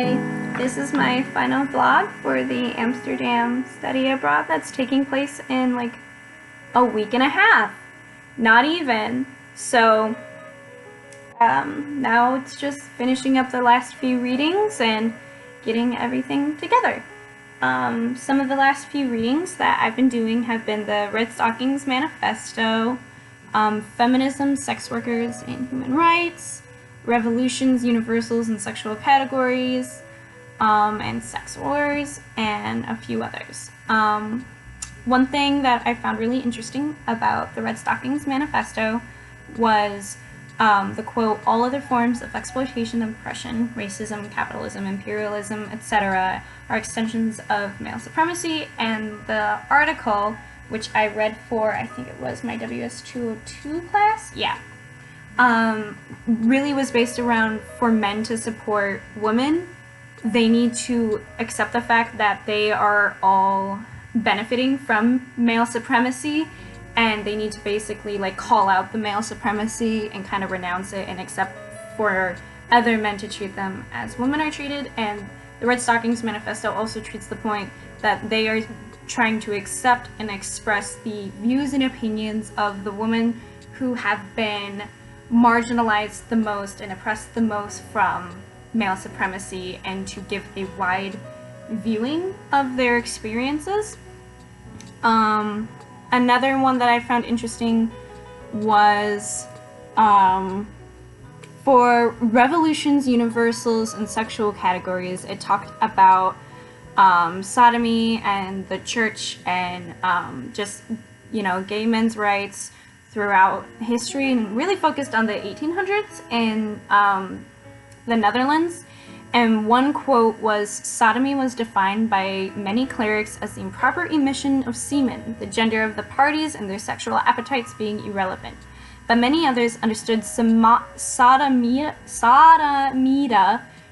Hi, this is my final vlog for the Amsterdam study abroad that's taking place in like a week and a half. Not even. So now it's just finishing up the last few readings and getting everything together. Some of the last few readings that I've been doing have been the Red Stockings Manifesto, Feminism, Sex Workers, and Human Rights, Revolutions, Universals, and Sexual Categories, and Sex Wars, and a few others. One thing that I found really interesting about the Red Stockings Manifesto was the quote, "All other forms of exploitation and oppression, racism, capitalism, imperialism, etc., are extensions of male supremacy," and the article, which I read for, I think it was my WS 202 class, really was based around for men to support women. They need to accept the fact that they are all benefiting from male supremacy, and they need to basically like call out the male supremacy and kind of renounce it and accept for other men to treat them as women are treated. And the Red Stockings Manifesto also treats the point that they are trying to accept and express the views and opinions of the women who have been marginalized the most and oppressed the most from male supremacy, and to give a wide viewing of their experiences. Another one that I found interesting was for Revolutions, Universals, and Sexual Categories. It talked about sodomy and the church and just, gay men's rights throughout history, and really focused on the 1800s in the Netherlands. And one quote was, "Sodomy was defined by many clerics as the improper emission of semen, the gender of the parties and their sexual appetites being irrelevant. But many others understood sodomita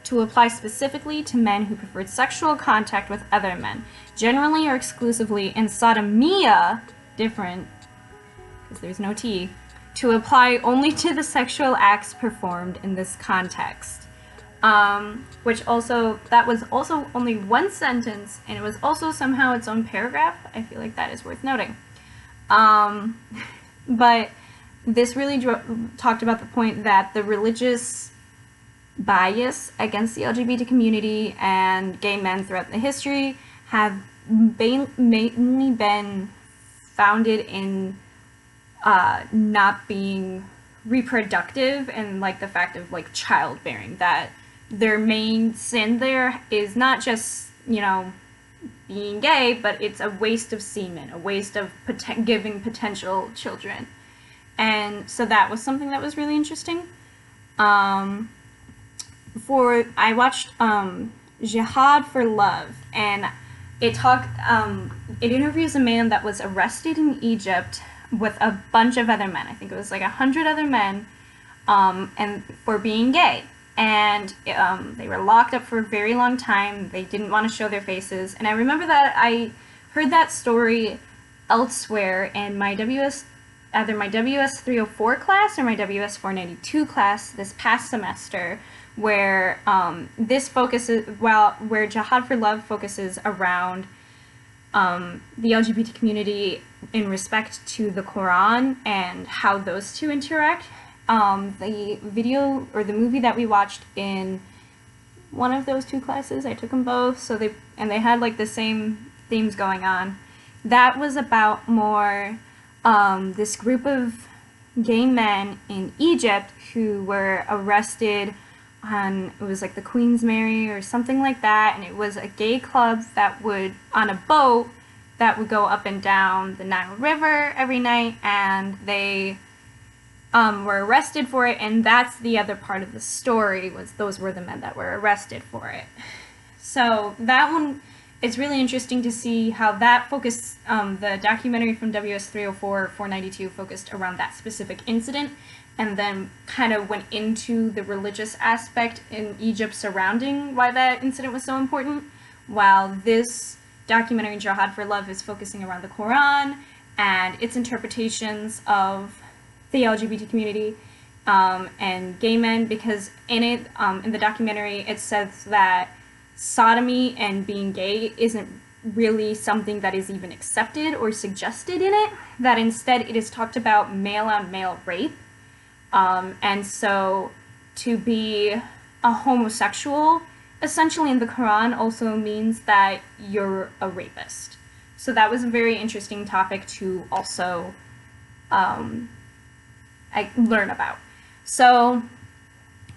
to apply specifically to men who preferred sexual contact with other men, generally or exclusively, and sodomia, different, because there's no T, to apply only to the sexual acts performed in this context." That was also only one sentence, and it was also somehow its own paragraph. I feel like that is worth noting. But this really talked about the point that the religious bias against the LGBT community and gay men throughout the history have mainly been founded in not being reproductive, and like the fact of like childbearing, that their main sin there is not just being gay, but it's a waste of semen, a waste of giving potential children. And so that was something that was really interesting. I watched Jihad for Love, and it interviews a man that was arrested in Egypt with a bunch of other men. I think it was like 100 other men, and for being gay. And they were locked up for a very long time. They didn't want to show their faces. And I remember that I heard that story elsewhere in my either my WS 304 class or my WS 492 class this past semester, where where Jihad for Love focuses around the LGBT community in respect to the Quran and how those two interact. The video or the movie that we watched in one of those two classes, I took them both, so they had like the same themes going on. That was about more this group of gay men in Egypt who were arrested on, it was like the Queen's Mary or something like that, and it was a gay club that would, on a boat, that would go up and down the Nile River every night, and they were arrested for it. And that's the other part of the story, was those were the men that were arrested for it. So that one, it's really interesting to see how that focused, the documentary from WS 304 492 focused around that specific incident, and then kind of went into the religious aspect in Egypt surrounding why that incident was so important, while this documentary, Jihad for Love, is focusing around the Quran and its interpretations of the LGBT community and gay men, because in it, in the documentary, it says that sodomy and being gay isn't really something that is even accepted or suggested in it, that instead it is talked about male-on-male rape. And so to be a homosexual, essentially in the Quran, also means that you're a rapist. So that was a very interesting topic to also learn about. So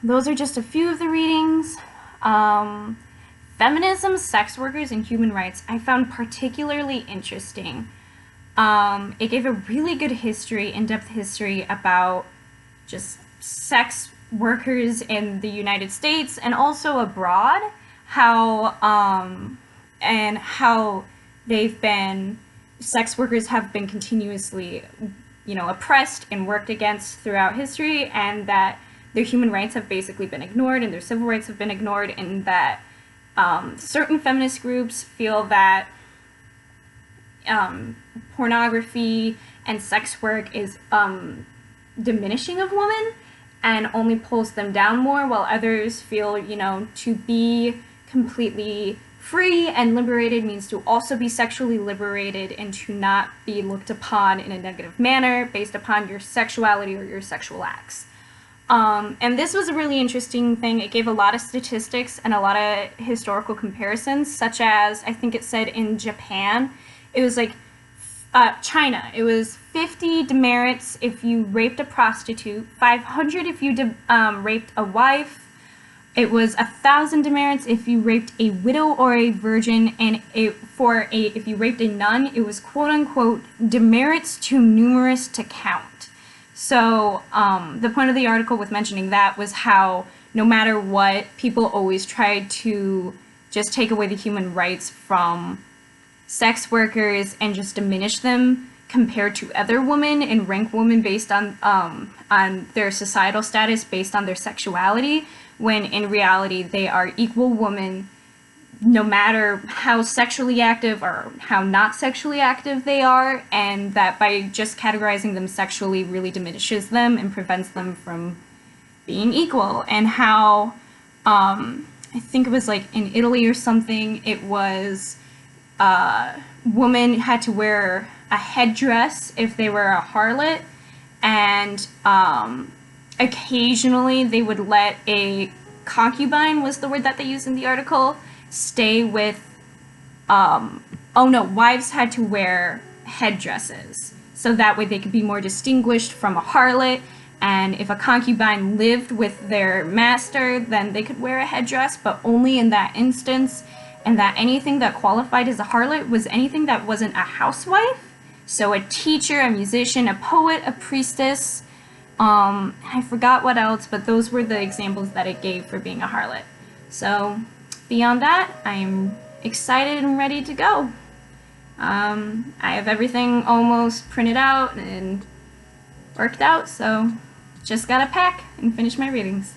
those are just a few of the readings. Feminism, sex workers, and human rights I found particularly interesting. It gave a really good history, in-depth history about just sex workers in the United States and also abroad, and how sex workers have been continuously, oppressed and worked against throughout history, and that their human rights have basically been ignored and their civil rights have been ignored, and that certain feminist groups feel that pornography and sex work is diminishing of women and only pulls them down more, while others feel, to be completely free and liberated means to also be sexually liberated and to not be looked upon in a negative manner based upon your sexuality or your sexual acts. And this was a really interesting thing. It gave a lot of statistics and a lot of historical comparisons, such as, I think it said in Japan, it was like China, it was 50 demerits if you raped a prostitute, 500 if you raped a wife, it was 1,000 demerits if you raped a widow or a virgin, and if you raped a nun, it was quote-unquote demerits too numerous to count. So the point of the article with mentioning that was how no matter what, people always tried to just take away the human rights from sex workers and just diminish them compared to other women and rank women based on their societal status based on their sexuality, when in reality they are equal women no matter how sexually active or how not sexually active they are, and that by just categorizing them sexually really diminishes them and prevents them from being equal. And how I think it was like in Italy or something, it was women had to wear a headdress if they were a harlot, and occasionally they would let a concubine, was the word that they used in the article, stay with, wives had to wear headdresses so that way they could be more distinguished from a harlot, and if a concubine lived with their master, then they could wear a headdress, but only in that instance, and that anything that qualified as a harlot was anything that wasn't a housewife, so a teacher, a musician, a poet, a priestess, I forgot what else, but those were the examples that it gave for being a harlot. So beyond that, I am excited and ready to go. I have everything almost printed out and worked out, so just gotta pack and finish my readings.